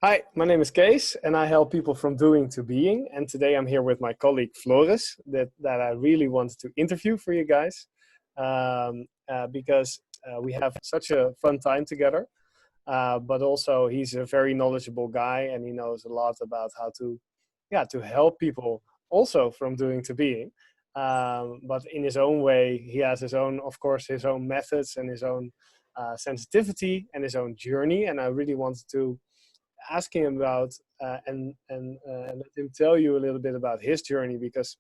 Hi, my name is Kees and I help people from doing to being. And today I'm here with my colleague Floris that I really wanted to interview for you guys because we have such a fun time together. But also he's a very knowledgeable guy and he knows a lot about how to help people also from doing to being. But in his own way, he has his own, of course, his own methods and his own sensitivity and his own journey. And I really wanted to asking him about and let him tell you a little bit about his journey because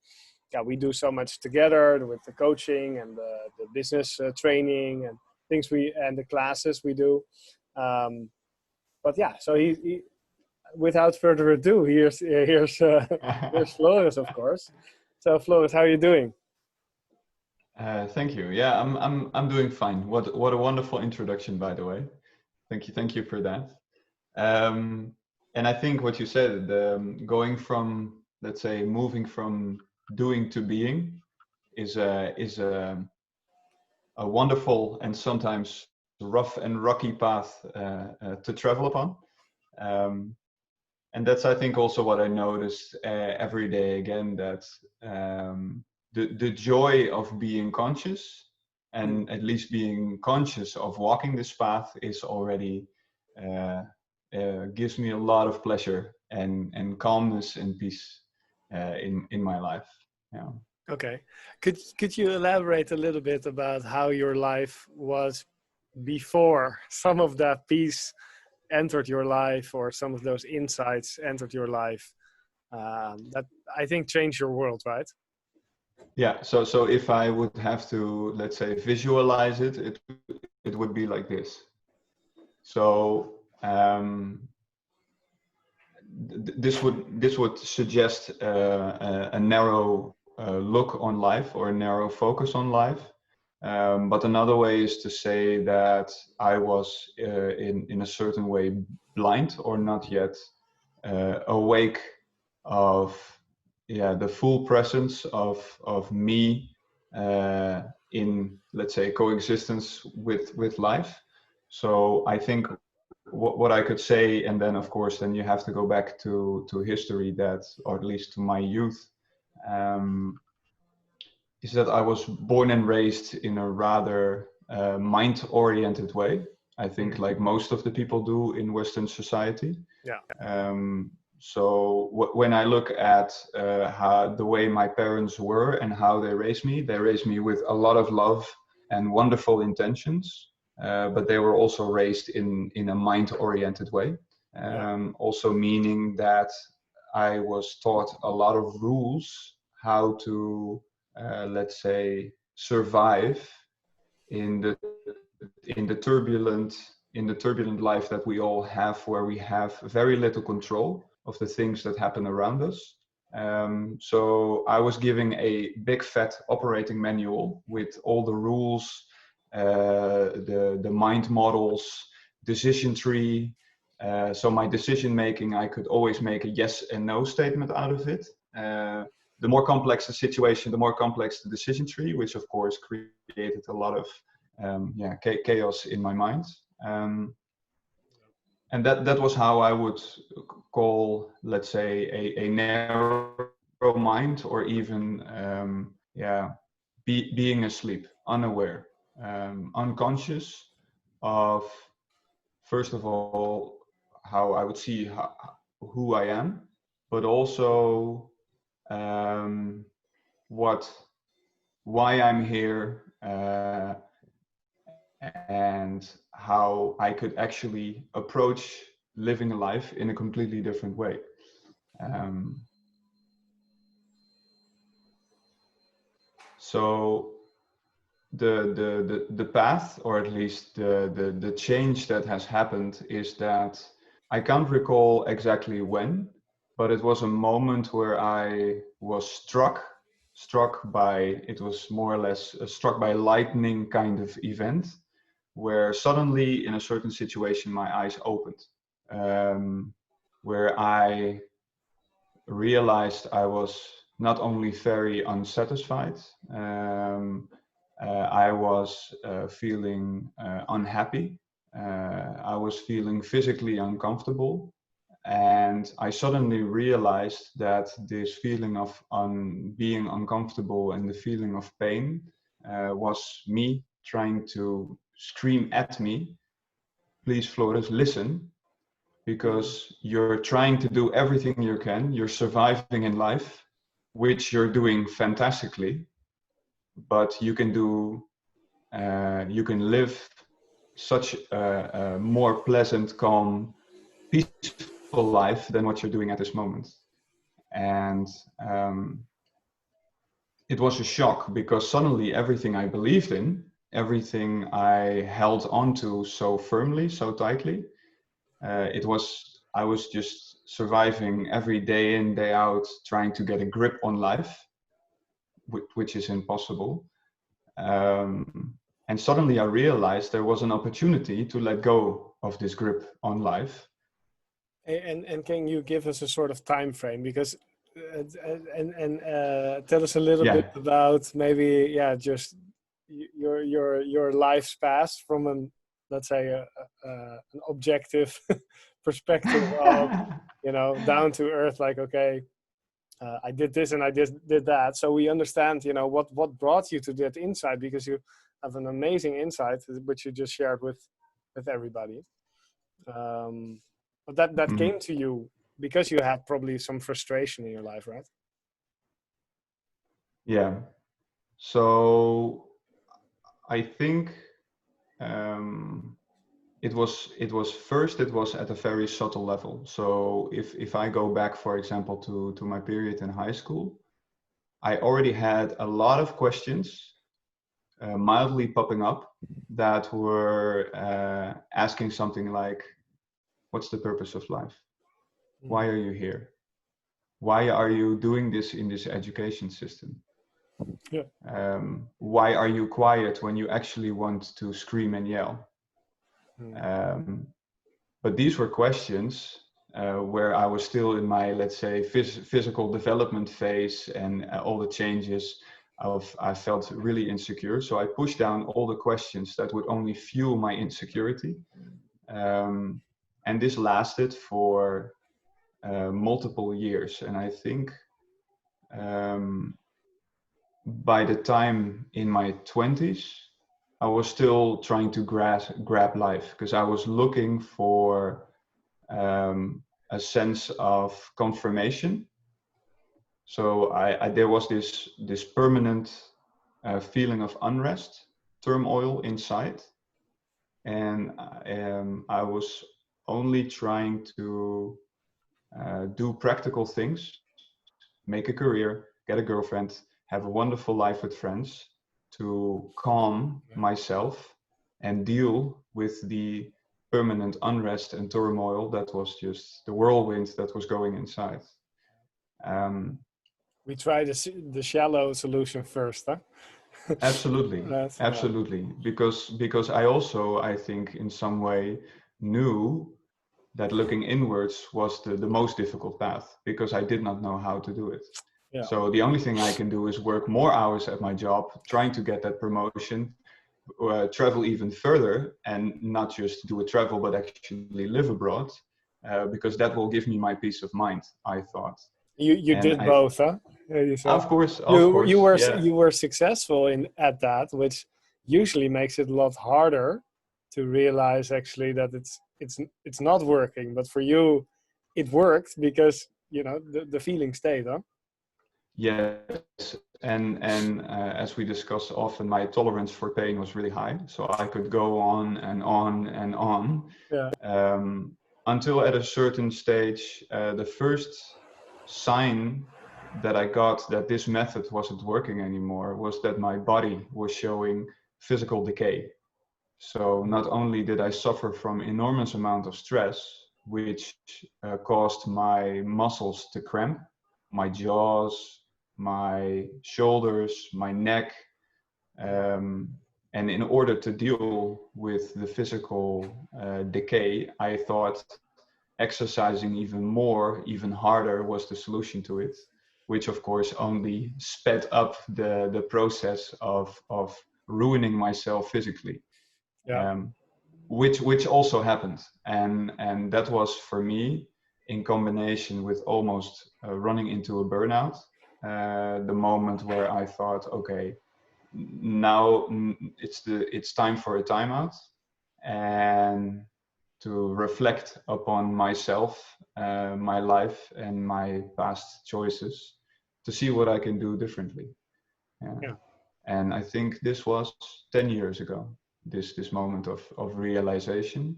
we do so much together with the coaching and the business training and things we and the classes we do. Um, but yeah, so he without further ado, here's Floris, of course. So Floris, how are you doing? Thank you. Yeah, I'm doing fine. What a wonderful introduction, by the way. Thank you for that. Um, and I think what you said, going from, let's say, moving from doing to being, is a wonderful and sometimes rough and rocky path to travel upon. Um, and that's, I think, also what I noticed every day again, that the joy of being conscious, and at least being conscious of walking this path, is already uh, gives me a lot of pleasure and calmness and peace in my life. Yeah. Okay. Could you elaborate a little bit about how your life was before some of that peace entered your life or some of those insights entered your life that I think changed your world, right? Yeah. So if I would have to, let's say, visualize it, it would be like this. So this would suggest a narrow look on life, or a narrow focus on life. But another way is to say that I was in a certain way blind, or not yet awake of, yeah, the full presence of me in, let's say, coexistence with life. So I think what I could say, and then of course then you have to go back to history, that, or at least to my youth, um, is that I was born and raised in a rather mind-oriented way. I think, like most of the people do in Western society. Yeah. Um, so when I look at how the way my parents were and how they raised me with a lot of love and wonderful intentions. But they were also raised in a mind-oriented way. Yeah. Also meaning that I was taught a lot of rules how to, let's say, survive in the in the turbulent in the turbulent life that we all have, where we have very little control of the things that happen around us. So I was given a big fat operating manual with all the rules, the mind models, decision tree. So my decision making, I could always make a yes and no statement out of it. The more complex the situation, the more complex the decision tree, which of course created a lot of chaos in my mind. And that was how I would call, let's say, a narrow mind, or even being asleep, unaware, unconscious of, first of all, how I would see who I am, but also what why I'm here, and how I could actually approach living a life in a completely different way. Um, so the path, or at least the change that has happened, is that I can't recall exactly when, but it was a moment where I was struck by, it was more or less a struck by lightning kind of event, where suddenly in a certain situation my eyes opened, where I realized I was not only very unsatisfied, I was feeling unhappy, I was feeling physically uncomfortable, And I suddenly realized that this feeling of being uncomfortable and the feeling of pain was me trying to scream at me, please, Floris, listen, because you're trying to do everything you can. You're surviving in life, which you're doing fantastically, but you can live such a more pleasant, calm, peaceful life than what you're doing at this moment. And it was a shock, because suddenly everything I believed in, everything I held onto so firmly, so tightly, I was just surviving every day in, day out, trying to get a grip on life, which is impossible. And suddenly I realized there was an opportunity to let go of this grip on life. And can you give us a sort of time frame? Because tell us a little bit about maybe just your life's past from an, let's say, an objective perspective of, down to earth, like, okay, I did this and I did that, so we understand what brought you to that insight, because you have an amazing insight which you just shared with everybody. But that came to you because you had probably some frustration in your life, right? Yeah. So I think it was at a very subtle level. So if I go back, for example, to my period in high school, I already had a lot of questions mildly popping up that were asking something like, what's the purpose of life? Why are you here? Why are you doing this in this education system? Yeah. Why are you quiet when you actually want to scream and yell? But these were questions where I was still in my, let's say, physical development phase, and all the changes I felt really insecure. So I pushed down all the questions that would only fuel my insecurity. And this lasted for multiple years. And I think by the time in my 20s, I was still trying to grab life, because I was looking for a sense of confirmation. So there was this permanent feeling of unrest, turmoil inside, and I was only trying to do practical things, make a career, get a girlfriend, have a wonderful life with friends, to calm myself and deal with the permanent unrest and turmoil that was just the whirlwind that was going inside. We try the shallow solution first, huh? Absolutely. Absolutely. Because I think in some way knew that looking inwards was the most difficult path, because I did not know how to do it. Yeah. So the only thing I can do is work more hours at my job, trying to get that promotion, travel even further, and not just do a travel, but actually live abroad, because that will give me my peace of mind, I thought. You did both, huh? Of course. You were successful at that, which usually makes it a lot harder to realize actually that it's not working. But for you, it worked because the feeling stayed, huh? Yes, and as we discuss often, my tolerance for pain was really high, so I could go on and on and on, until at a certain stage, the first sign that I got that this method wasn't working anymore was that my body was showing physical decay. So not only did I suffer from enormous amount of stress, which caused my muscles to cramp, my jaws, my shoulders, my neck. And in order to deal with the physical decay, I thought exercising even more, even harder was the solution to it, which of course only sped up the process of ruining myself physically. Which also happened. And that was for me in combination with almost running into a burnout, the moment where I thought, okay, now it's time for a timeout, and to reflect upon myself, my life, and my past choices, to see what I can do differently. Yeah. And I think this was 10 years ago, this moment of realization,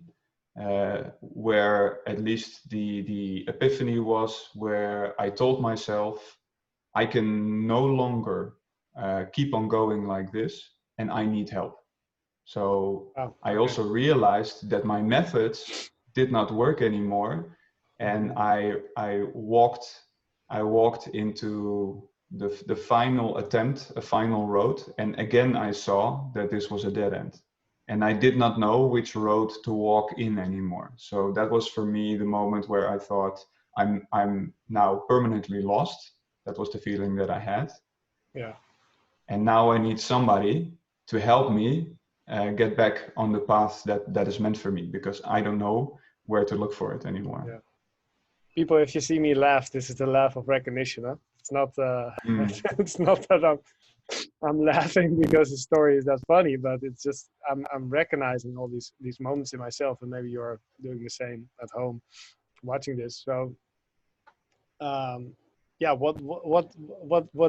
where at least the epiphany was, where I told myself, I can no longer keep on going like this, and I need help. So Oh, I okay. also realized that my methods did not work anymore, and I walked into the final attempt, a final road, and again I saw that this was a dead end, and I did not know which road to walk in anymore. So that was for me the moment where I thought, I'm now permanently lost. That was the feeling that I had. Yeah. And now I need somebody to help me get back on the path that is meant for me, because I don't know where to look for it anymore. Yeah. People, if you see me laugh, this is the laugh of recognition. Huh? It's not. It's not that I'm laughing because the story is that funny, but it's just I'm recognizing all these moments in myself, and maybe you're doing the same at home, watching this. So, yeah, what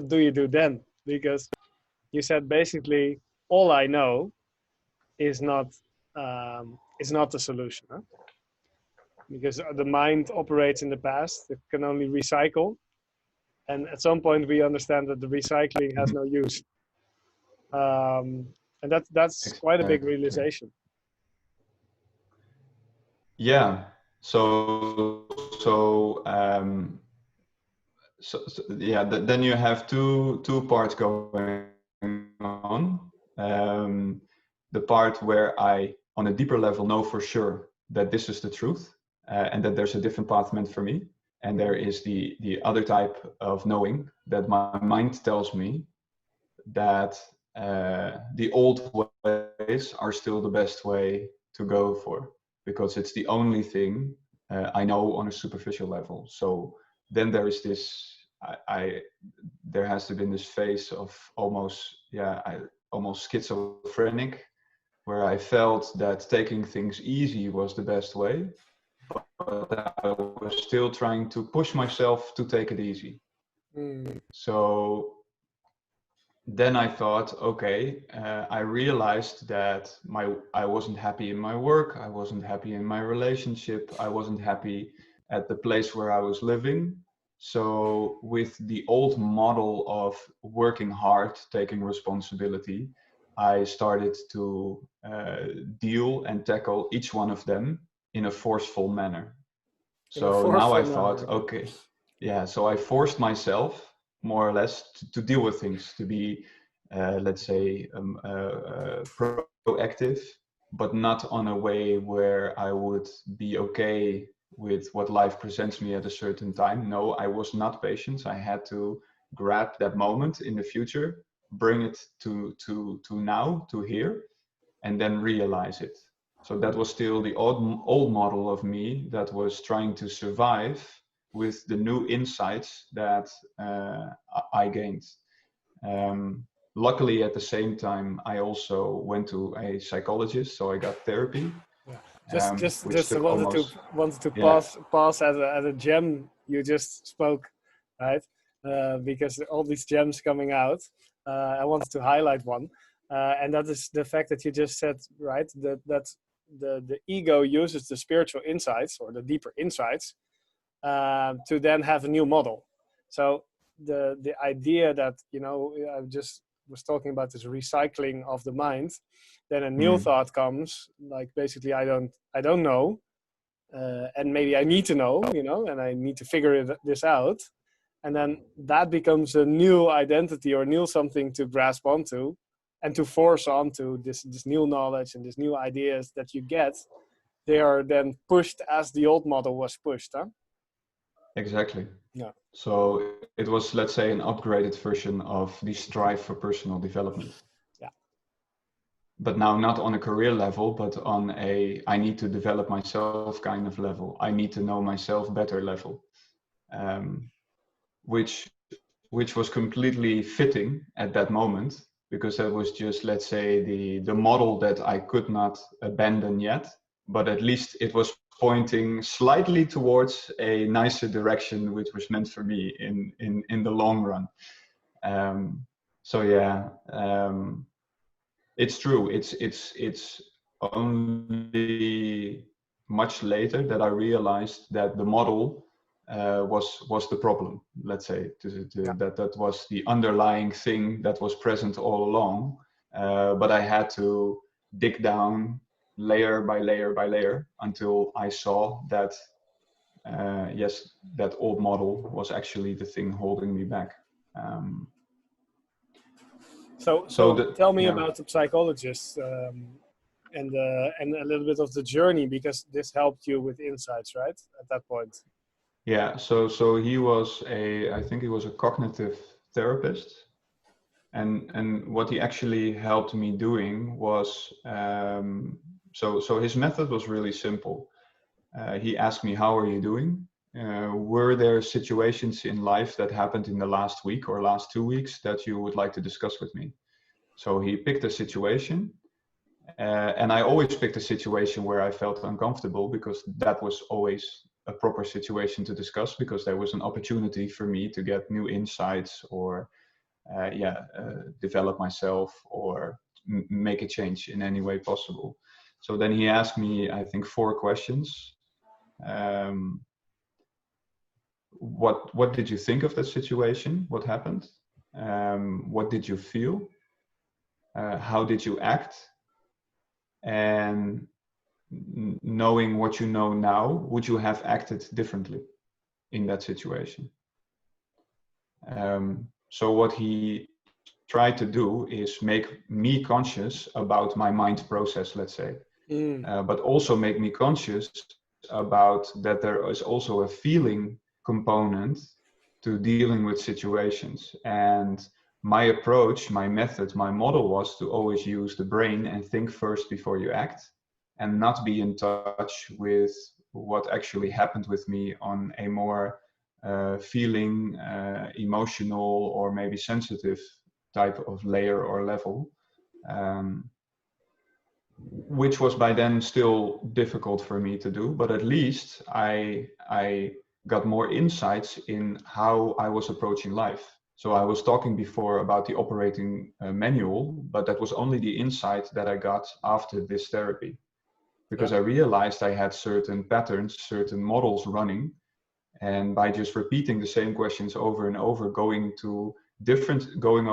do you do then? Because you said basically all I know is not the solution, huh? Because the mind operates in the past; it can only recycle, and at some point we understand that the recycling has no use. And that's quite a big Exactly. realization. Yeah. So yeah, then you have two parts going on. The part where I, on a deeper level, know for sure that this is the truth, and that there's a different path meant for me. And there is the other type of knowing that my mind tells me that the old ways are still the best way to go for, because it's the only thing I know on a superficial level. So then there is this, there has to be this phase of almost schizophrenic, where I felt that taking things easy was the best way, but I was still trying to push myself to take it easy. So then I thought, okay, I realized that I wasn't happy in my work, I wasn't happy in my relationship, I wasn't happy at the place where I was living. So with the old model of working hard, taking responsibility, I started to deal and tackle each one of them in a forceful manner. In a So now I forceful thought, manner. okay, yeah, so I forced myself more or less to deal with things, to be, let's say, proactive, but not on a way where I would be okay with what life presents me at a certain time. No, I was not patient. I had to grab that moment in the future, bring it to now, to here, and then realize it. So that was still the old model of me that was trying to survive with the new insights that I gained. Luckily, at the same time, I also went to a psychologist, so I got therapy, Yeah. which Just took almost, wanted to yeah, pause at a gem you just spoke, right? Because all these gems coming out, I wanted to highlight one, and that is the fact that you just said, right, that the ego uses the spiritual insights or the deeper insights to then have a new model. So the idea that, you know, I just was talking about this recycling of the mind, then a new thought comes, like basically I don't know, and maybe I need to know, you know, and I need to figure this out, and then that becomes a new identity or new something to grasp onto and to force onto this new knowledge and this new ideas that you get. They are then pushed as the old model was pushed, huh? exactly. Yeah. So it was, let's say, an upgraded version of the strive for personal development. Yeah. but now not on a career level, but on a I need to develop myself kind of level. I need to know myself better level, um, which was completely fitting at that moment, because that was just, let's say, the model that I could not abandon yet, but at least it was pointing slightly towards a nicer direction, which was meant for me in the long run. So yeah, it's true. It's only much later that I realized that the model was the problem. Let's say Yeah. that was the underlying thing that was present all along. But I had to dig down layer by layer by layer until I saw that yes, that old model was actually the thing holding me back. Um, So tell me yeah. about the psychologist, and a little bit of the journey, because this helped you with insights, right? At that point. Yeah, so he was I think he was a cognitive therapist, and what he actually helped me doing was, so his method was really simple. He asked me, how are you doing? Were there situations in life that happened in the last week or last 2 weeks that you would like to discuss with me? So he picked a situation, and I always picked a situation where I felt uncomfortable, because that was always a proper situation to discuss, because there was an opportunity for me to get new insights, or develop myself, or make a change in any way possible. So then he asked me, I think, 4 questions. Um, what did you think of that situation? What happened? What did you feel? How did you act? And knowing what you know now, would you have acted differently in that situation? So what he tried to do is make me conscious about my mind process, let's say, but also make me conscious about that there is also a feeling component to dealing with situations. And my approach, my method, my model was to always use the brain and think first before you act, and not be in touch with what actually happened with me on a more feeling, emotional, or maybe sensitive type of layer or level, which was by then still difficult for me to do. But at least I got more insights in how I was approaching life. So I was talking before about the operating manual, but that was only the insight that I got after this therapy, because I realized I had certain patterns, certain models running. And by just repeating the same questions over and over, going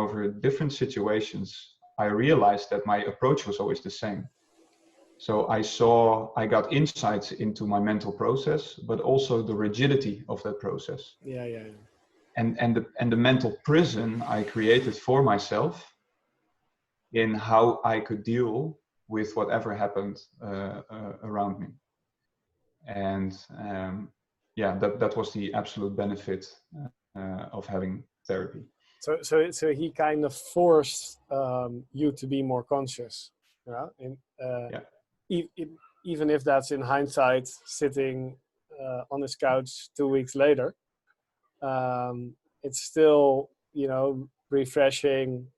over different situations, I realized that my approach was always the same. So I got insights into my mental process, but also the rigidity of that process. Yeah. And the mental prison I created for myself in how I could deal with whatever happened around me. And that was the absolute benefit of having therapy. So he kind of forced you to be more conscious, yeah. Even if that's in hindsight, sitting on his couch 2 weeks later, it's still, refreshing,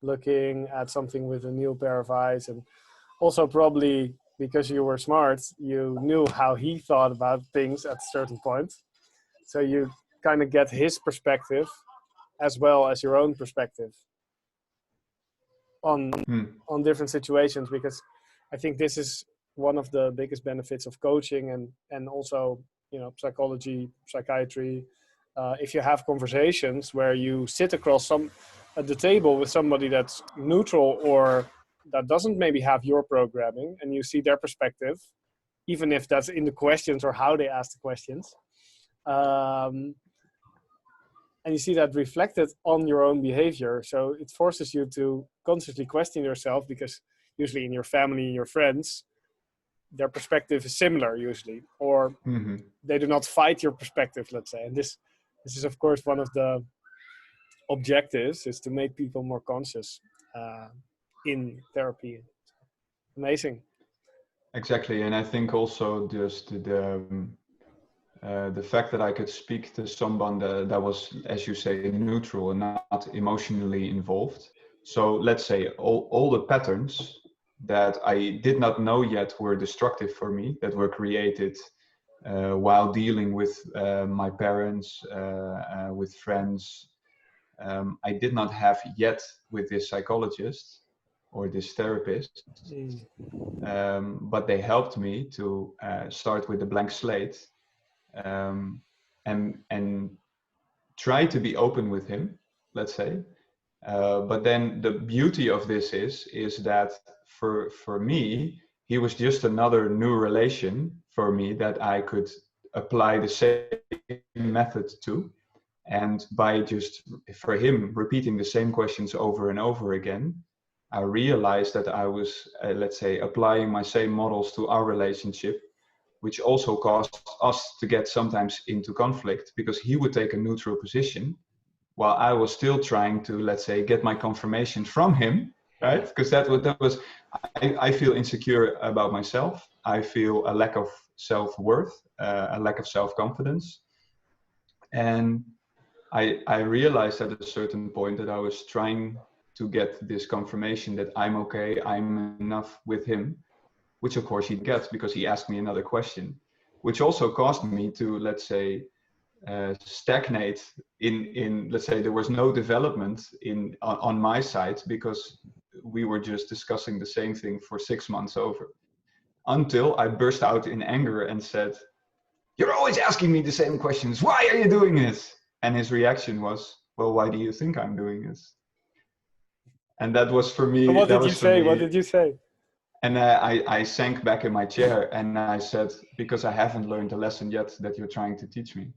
looking at something with a new pair of eyes. And also probably because you were smart, you knew how he thought about things at a certain point. So you kind of get his perspective as well as your own perspective on different situations, because I think this is one of the biggest benefits of coaching and also, psychology, psychiatry. If you have conversations where you sit across at the table with somebody that's neutral or that doesn't maybe have your programming, and you see their perspective, even if that's in the questions or how they ask the questions, and you see that reflected on your own behavior. So it forces you to consciously question yourself, because usually in your family, your friends, their perspective is similar usually, or they do not fight your perspective, let's say. And this is of course one of the objectives, is to make people more conscious in therapy. Amazing. Exactly, and I think also just the fact that I could speak to someone that was, as you say, neutral and not emotionally involved. So let's say all the patterns that I did not know yet were destructive for me, that were created while dealing with my parents, with friends, I did not have yet with this psychologist or this therapist. Mm. But they helped me to start with a blank slate, um, and try to be open with him, let's say. But then the beauty of this is that for me, he was just another new relation for me that I could apply the same method to. And by just for him repeating the same questions over and over again, I realized that I was, let's say, applying my same models to our relationship, which also caused us to get sometimes into conflict because he would take a neutral position while I was still trying to, let's say, get my confirmation from him, right? Because that was I feel insecure about myself. I feel a lack of self-worth, a lack of self-confidence. And I realized at a certain point that I was trying to get this confirmation that I'm okay, I'm enough with him, which of course he gets because he asked me another question, which also caused me to, let's say, stagnate in let's say there was no development on my side because we were just discussing the same thing for 6 months over until I burst out in anger and said, "You're always asking me the same questions. Why are you doing this?" And his reaction was, "Well, why do you think I'm doing this?" And that was for And me, what did you say? What did you say? and I sank back in my chair and I said, "Because I haven't learned the lesson yet that you're trying to teach me."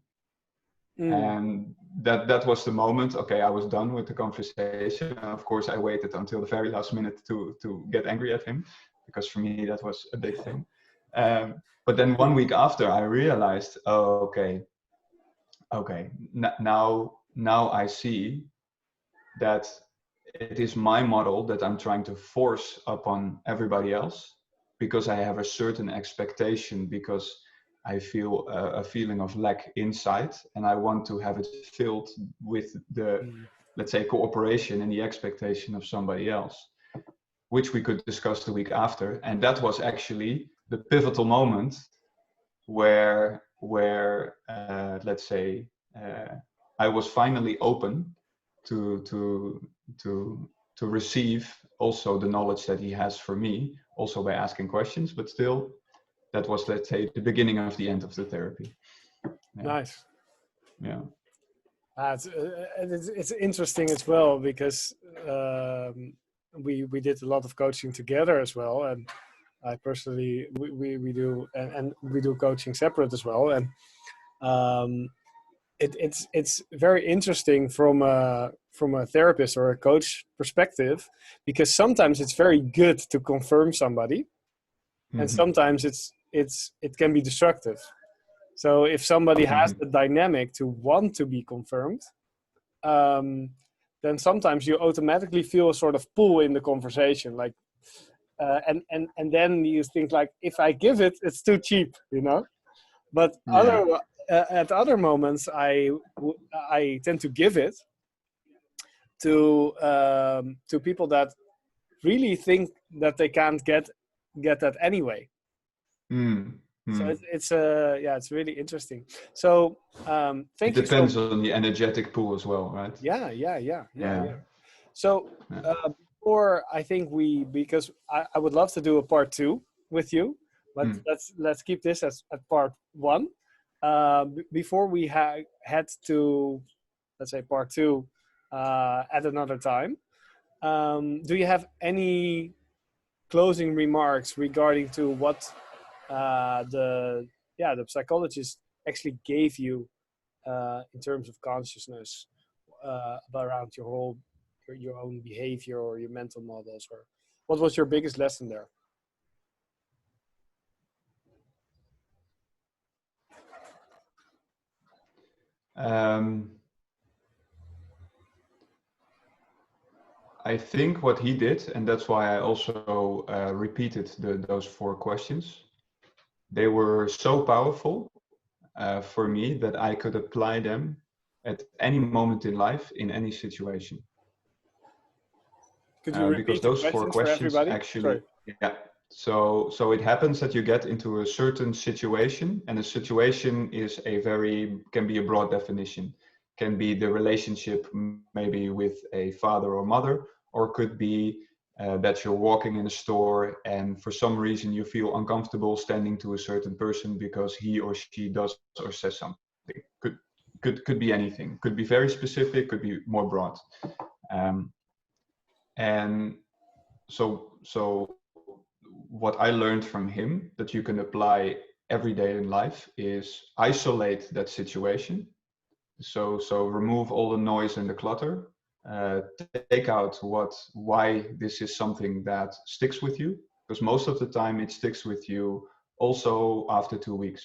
Mm. And that was the moment. Okay, I was done with the conversation. And of course, I waited until the very last minute to get angry at him, because for me that was a big thing. But then 1 week after, I realized, oh, okay, now I see that it is my model that I'm trying to force upon everybody else because I have a certain expectation, because I feel a feeling of lack inside and I want to have it filled with the, Mm. let's say, cooperation and the expectation of somebody else, which we could discuss the week after. And that was actually the pivotal moment where let's say, I was finally open to to to receive also the knowledge that he has for me, also by asking questions. But still, that was, let's say, the beginning of the end of the therapy. Yeah, Nice. yeah. It's interesting as well because we did a lot of coaching together as well, and I personally we do and we do coaching separate as well, and um, it's very interesting from a therapist or a coach perspective, because sometimes it's very good to confirm somebody, and Mm-hmm. sometimes it can be destructive. So if somebody has Mm-hmm. the dynamic to want to be confirmed, um, then sometimes you automatically feel a sort of pull in the conversation, like and then you think like, if I give it, it's too cheap, you know. But Yeah. at other moments, I tend to give it to people that really think that they can't get that anyway. So Mm-hmm. yeah, it's really interesting. So It thank you so depends on the energetic pool as well, right? yeah. Yeah. So Yeah. before, I think because I would love to do a part two with you, but Mm. let's keep this as at part one. Before we head to, let's say, part two at another time. Do you have any closing remarks regarding to what the the psychologist actually gave you in terms of consciousness around your own behavior or your mental models, or what was your biggest lesson there? Um, I think what he did, and that's why I also repeated those 4 questions, they were so powerful for me that I could apply them at any moment in life, in any situation. Could you Because repeat the those 4 questions for questions everybody? actually, Sorry. yeah. So it happens that you get into a certain situation, and a situation can be a broad definition, can be the relationship maybe with a father or mother, or could be that you're walking in a store and for some reason you feel uncomfortable standing to a certain person because he or she does or says something. Could be anything. Could be very specific. Could be more broad. And so what I learned from him that you can apply every day in life is isolate that situation. So remove all the noise and the clutter. Take out why this is something that sticks with you, because most of the time it sticks with you also after 2 weeks.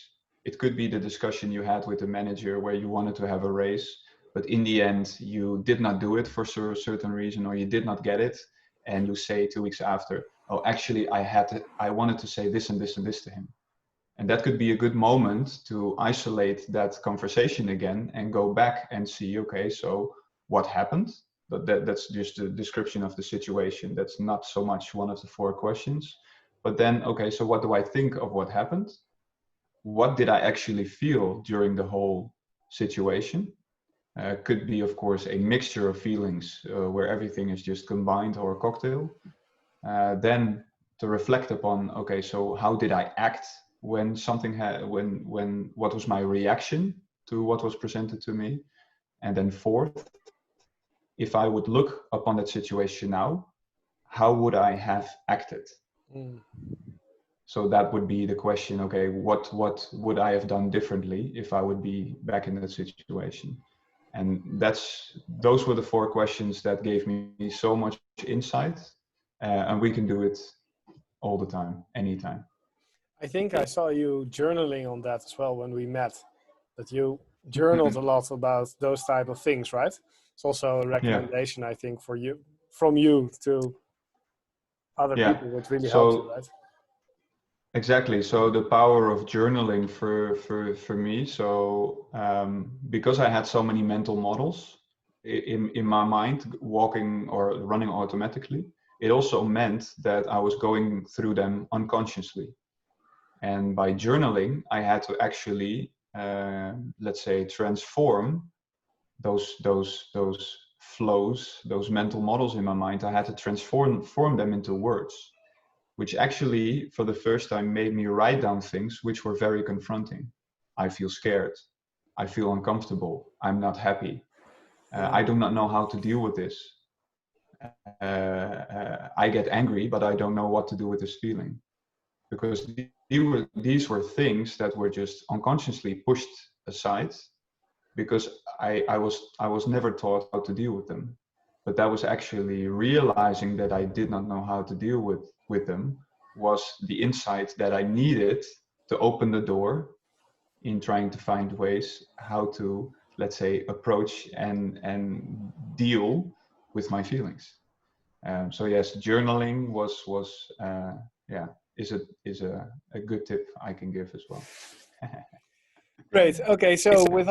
It could be the discussion you had with the manager where you wanted to have a raise, but in the end you did not do it for a certain reason, or you did not get it, and you say 2 weeks after, oh, actually I wanted to say this and this and this to him. And that could be a good moment to isolate that conversation again and go back and see, okay, so what happened? That's just a description of the situation. That's not so much one of the 4 questions. But then, okay, so what do I think of what happened? What did I actually feel during the whole situation? Could be, of course, a mixture of feelings where everything is just combined, or a cocktail. Then to reflect upon, okay, so how did I act when something what was my reaction to what was presented to me? And then 4th, if I would look upon that situation now, how would I have acted? So that would be the question, okay, what would I have done differently if I would be back in that situation? And those were the 4 questions that gave me so much insight, and we can do it all the time, anytime. I think I saw you journaling on that as well when we met, that you journaled a lot about those type of things, right? It's also a recommendation, I think, from you to other people, which really helps you, right? Exactly. So the power of journaling for me. So because I had so many mental models in my mind, walking or running automatically, it also meant that I was going through them unconsciously. And by journaling, I had to actually, let's say, transform those flows, those mental models in my mind. I had to transform them into words, which actually, for the first time, made me write down things which were very confronting. I feel scared. I feel uncomfortable. I'm not happy. I do not know how to deal with this. I get angry, but I don't know what to do with this feeling. Because these were things that were just unconsciously pushed aside because I was never taught how to deal with them. But that was actually realizing that I did not know how to deal with them was the insight that I needed to open the door in trying to find ways how to, let's say, approach and deal with my feelings. So yes, journaling is a good tip I can give as well. Great. Okay. So with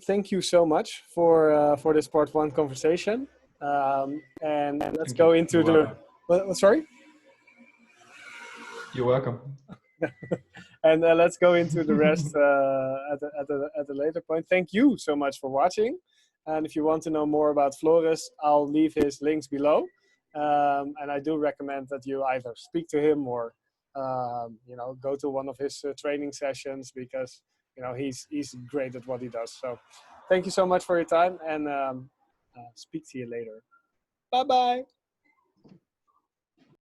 thank you so much for this part 1 conversation. And let's go into sorry? You're welcome. And let's go into the rest at a later point. Thank you so much for watching. And if you want to know more about Floris, I'll leave his links below. And I do recommend that you either speak to him or go to one of his training sessions, because he's great at what he does. So thank you so much for your time, and speak to you later. Bye bye.